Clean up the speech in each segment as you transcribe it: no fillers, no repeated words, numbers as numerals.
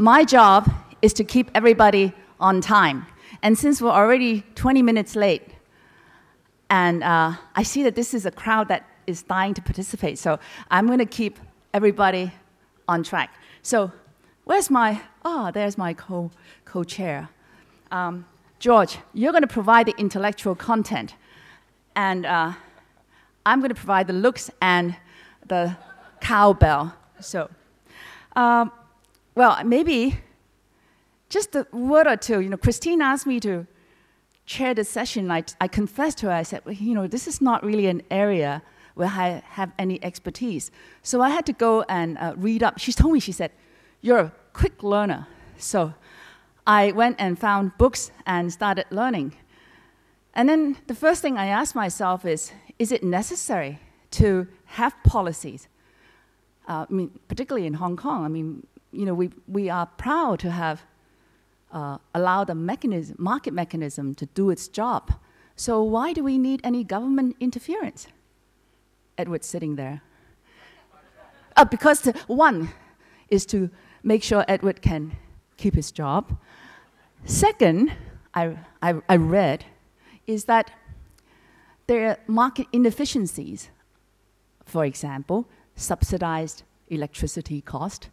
my job is to keep everybody on time. And since we're already 20 minutes late, and I see that this is a crowd that is dying to participate, so I'm going to keep everybody on track. So where's my, there's my co-chair. George, you're going to provide the intellectual content, and I'm going to provide the looks and the cowbell. So, well, maybe just a word or two. You know, Christine asked me to chair the session. I confessed to her, I said, well, you know, this is not really an area where I have any expertise. So I had to go and read up. She told me, she said, you're a quick learner. So I went and found books and started learning. And then the first thing I asked myself is it necessary to have policies? I mean, particularly in Hong Kong, I mean, you know, we are proud to have allowed the market mechanism to do its job. So why do we need any government interference? Edward's sitting there. Because one is to make sure Edward can keep his job. Second, I read, is that there are market inefficiencies. For example, subsidized electricity cost.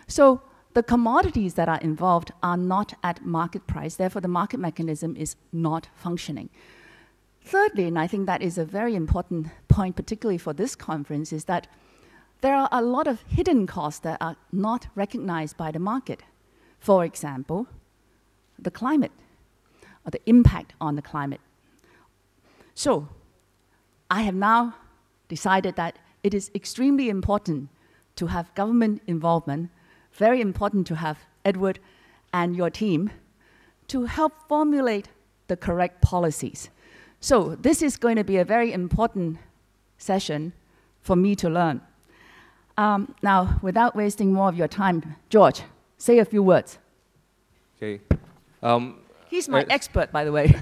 So the commodities that are involved are not at market price, therefore the market mechanism is not functioning. Thirdly, and I think that is a very important point, particularly for this conference, is that there are a lot of hidden costs that are not recognized by the market. For example, the climate, or the impact on the climate. So, I have now decided that it is extremely important to have government involvement, very important to have Edward and your team to help formulate the correct policies. So this is going to be a very important session for me to learn. Now, without wasting more of your time, George, say a few words. Okay. He's my expert, by the way.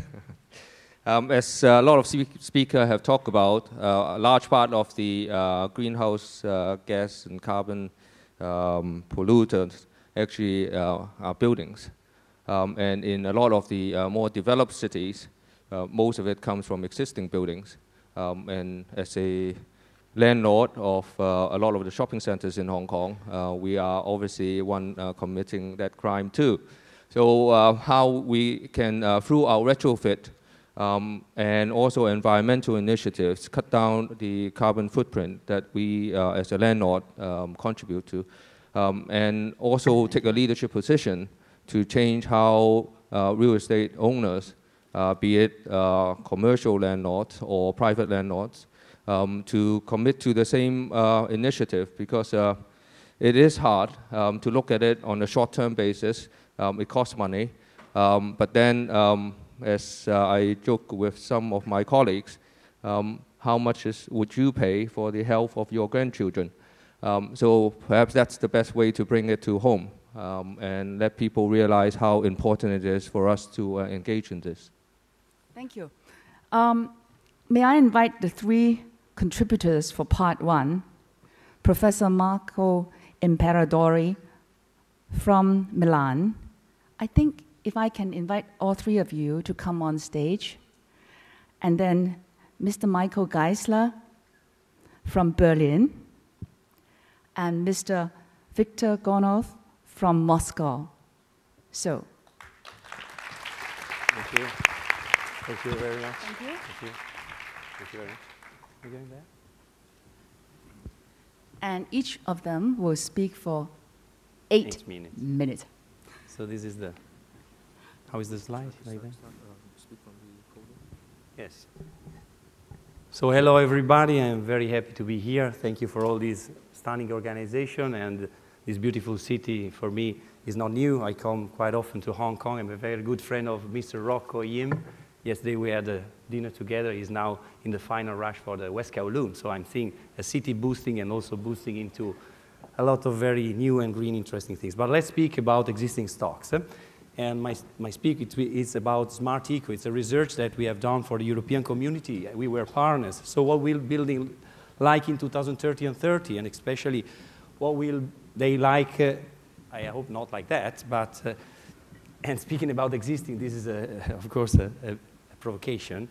As a lot of speakers have talked about, a large part of the greenhouse gas and carbon pollutants actually are buildings. And in a lot of the more developed cities, most of it comes from existing buildings. And as a landlord of a lot of the shopping centers in Hong Kong, we are obviously one committing that crime too. So how we can, through our retrofit and also environmental initiatives, cut down the carbon footprint that we as a landlord contribute to, and also take a leadership position to change how real estate owners, be it commercial landlords or private landlords, to commit to the same initiative, because it is hard to look at it on a short-term basis. It costs money, but then as I joke with some of my colleagues, how much would you pay for the health of your grandchildren? So perhaps that's the best way to bring it to home and let people realize how important it is for us to engage in this. Thank you. May I invite the three contributors for part one, Professor Marco Imperadori from Milan. I think if I can invite all three of you to come on stage, and then Mr. Michael Geissler from Berlin, and Mr. Victor Gornov from Moscow. So. Thank you. Thank you very much. Thank you. Thank you. Thank you very much. Are you going there? And each of them will speak for 8 minutes. So this is the, how is the slide? Like that? Yes. So hello everybody, I'm very happy to be here. Thank you for all this stunning organization, and this beautiful city for me is not new. I come quite often to Hong Kong. I'm a very good friend of Mr. Rocco Yim. Yesterday we had a dinner together. He's now in the final rush for the West Kowloon. So I'm seeing a city boosting and also boosting into a lot of very new and green interesting things. But let's speak about existing stocks. And my speak is about Smart Eco. It's a research that we have done for the European community. We were partners. So what will building like in 2030 and 30, and especially what will they like, I hope not like that, but, and speaking about existing, this is, of course, a provocation.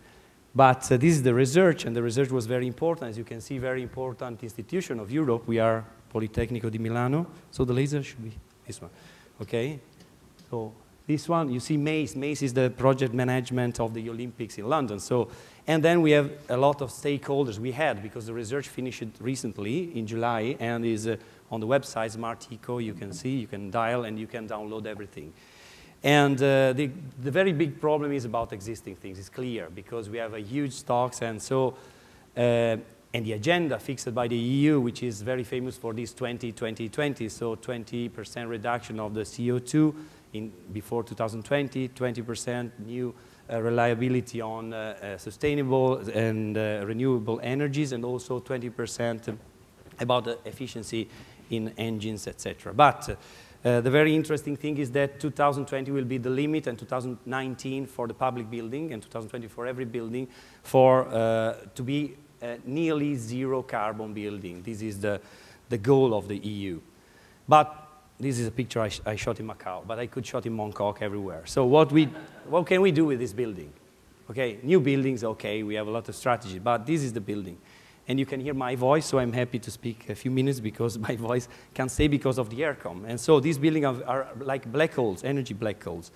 But this is the research, and the research was very important. As you can see, very important institution of Europe. We are Politecnico di Milano. So the laser should be this one. Okay? So this one, you see MACE. MACE is the project management of the Olympics in London. So, and then we have a lot of stakeholders. We had, because the research finished recently in July and is on the website, Smart Eco. You can see, you can dial, and you can download everything. And the very big problem is about existing things. It's clear, because we have a huge stocks, and so, and the agenda fixed by the EU, which is very famous for this 20-20-20, so 20% reduction of the CO2 before 2020, 20% new reliability on sustainable and renewable energies, and also 20% about the efficiency in engines, etc. But the very interesting thing is that 2020 will be the limit, and 2019 for the public building, and 2020 for every building, for to be nearly zero carbon building. This is the goal of the EU. But this is a picture I shot in Macau, but I could shot in Bangkok, everywhere. So what can we do with this building? Okay, new buildings, okay, we have a lot of strategy, but this is the building. And you can hear my voice, so I'm happy to speak a few minutes because my voice can't stay because of the aircon. And so these buildings are like black holes, energy black holes.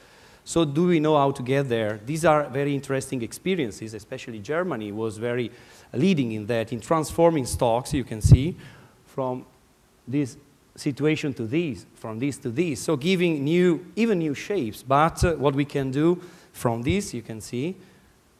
So do we know how to get there? These are very interesting experiences, especially Germany was very leading in that, in transforming stocks, you can see, from this situation to these, from this to this. So giving even new shapes. But what we can do from this, you can see,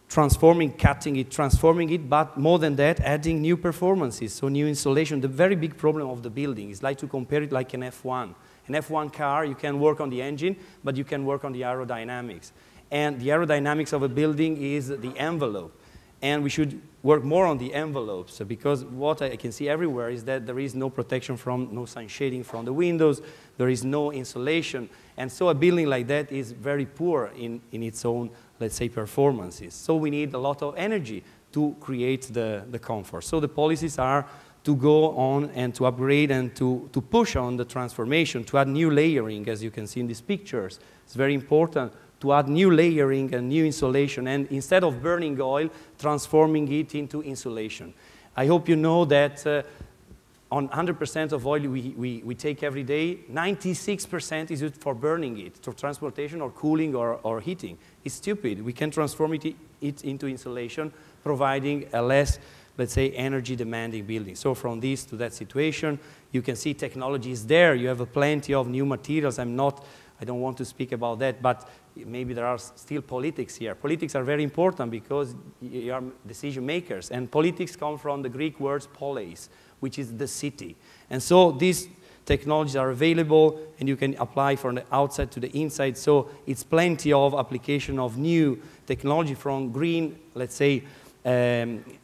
transforming, cutting it, transforming it, but more than that, adding new performances, so new insulation. The very big problem of the building is like to compare it like an F1. An F1 car, you can work on the engine, but you can work on the aerodynamics. And the aerodynamics of a building is the envelope. And we should work more on the envelopes, because what I can see everywhere is that there is no protection from, no sun shading from the windows, there is no insulation. And so a building like that is very poor in its own, let's say, performances. So we need a lot of energy to create the comfort. So the policies are to go on and to upgrade and to push on the transformation, to add new layering, as you can see in these pictures. It's very important to add new layering and new insulation, and instead of burning oil, transforming it into insulation. I hope you know that on 100% of oil we take every day, 96% is used for burning it, for transportation or cooling or heating. It's stupid. We can transform it into insulation, providing a less, let's say, energy demanding building. So from this to that situation, you can see technology is there. You have plenty of new materials. I don't want to speak about that, but maybe there are still politics here. Politics are very important because you are decision makers, and politics come from the Greek words polis, which is the city. And so these technologies are available, and you can apply from the outside to the inside. So it's plenty of application of new technology from green, let's say,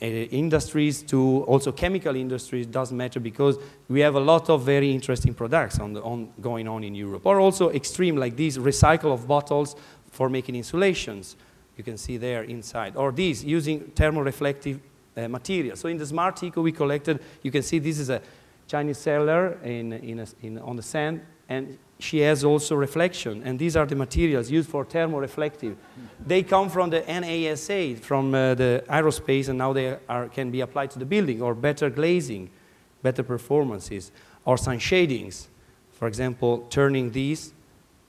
industries to also chemical industries. Doesn't matter, because we have a lot of very interesting products going on in Europe. Or also extreme, like these recycle of bottles for making insulations. You can see there inside. Or these using thermoreflective material. So in the Smart Eco we collected, you can see this is a Chinese seller on the sand, and she has also reflection, and these are the materials used for thermoreflective. They come from the NASA, from the aerospace, and now they can be applied to the building, or better glazing, better performances, or sun shadings. For example, turning these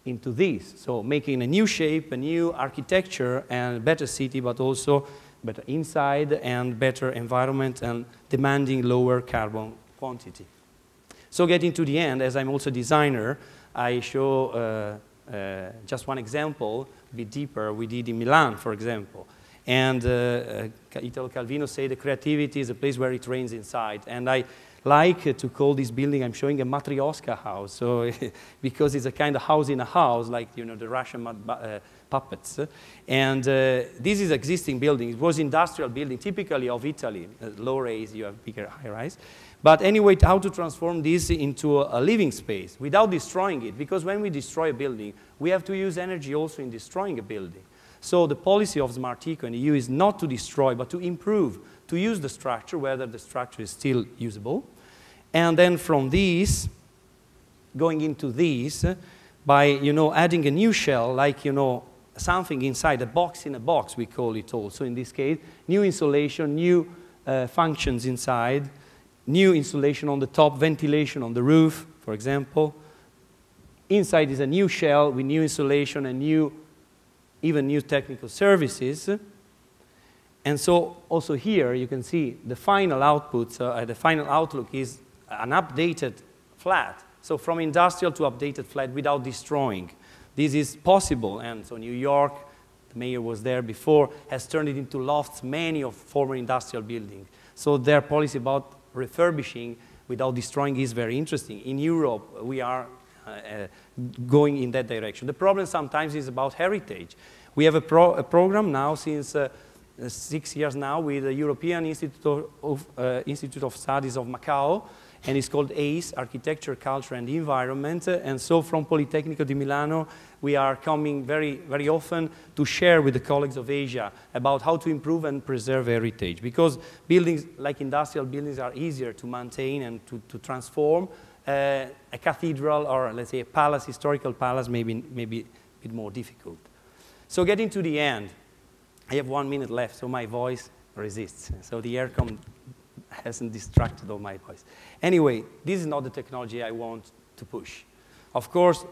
into this, so making a new shape, a new architecture, and better city, but also better inside and better environment, and demanding lower carbon quantity. So getting to the end, as I'm also a designer, I show just one example, a bit deeper. We did in Milan, for example. And Italo Calvino said the creativity is a place where it rains inside. And I like to call this building, I'm showing a Matryoshka house, so because it's a kind of house in a house, like, you know, the Russian puppets. And this is existing building. It was industrial building, typically of Italy. Low rise, you have bigger high rise. But anyway, how to transform this into a living space without destroying it? Because when we destroy a building, we have to use energy also in destroying a building. So the policy of Smart Eco in the EU is not to destroy, but to improve, to use the structure, whether the structure is still usable. And then from these, going into this by, adding a new shell, like, something inside, a box in a box, we call it also in this case, new insulation, new functions inside, new insulation on the top, ventilation on the roof, for example. Inside is a new shell with new insulation and even new technical services. And so also here you can see the final output, the final outlook is an updated flat. So from industrial to updated flat without destroying. This is possible, and so New York, the mayor was there before, has turned it into lofts, many of former industrial buildings. So their policy about refurbishing without destroying is very interesting. In Europe, we are going in that direction. The problem sometimes is about heritage. We have a program now since 6 years now with the European Institute of Studies of Macau, and it's called ACE, Architecture, Culture and Environment. And so from Politecnico di Milano, we are coming very, very often to share with the colleagues of Asia about how to improve and preserve heritage. Because buildings, like industrial buildings, are easier to maintain and to transform. A cathedral or, let's say, a palace, historical palace, maybe a bit more difficult. So getting to the end, I have 1 minute left, so my voice resists. So the aircon hasn't distracted all my voice. Anyway, this is not the technology I want to push. Of course,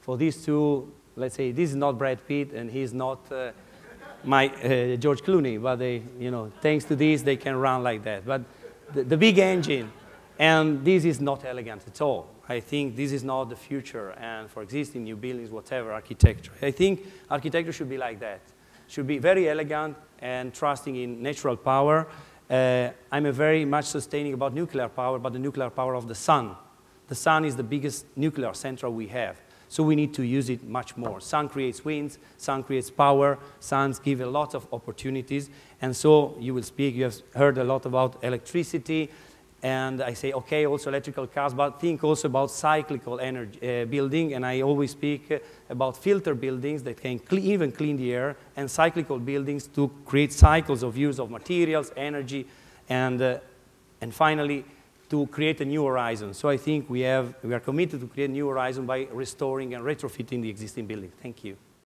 for these two, let's say, this is not Brad Pitt and he's not George Clooney, but they, thanks to this, they can run like that. But the big engine, and this is not elegant at all. I think this is not the future, and for existing new buildings, whatever, architecture. I think architecture should be like that. Should be very elegant and trusting in natural power. I'm very much sustaining about nuclear power, but the nuclear power of the sun. The sun is the biggest nuclear central we have, so we need to use it much more. Sun creates winds, sun creates power, suns give a lot of opportunities, and so you will speak, you have heard a lot about electricity, and I say, okay, also electrical cars, but think also about cyclical energy building, and I always speak about filter buildings that can even clean the air, and cyclical buildings to create cycles of use of materials, energy, and finally, to create a new horizon. So I think we are committed to create a new horizon by restoring and retrofitting the existing building. Thank you.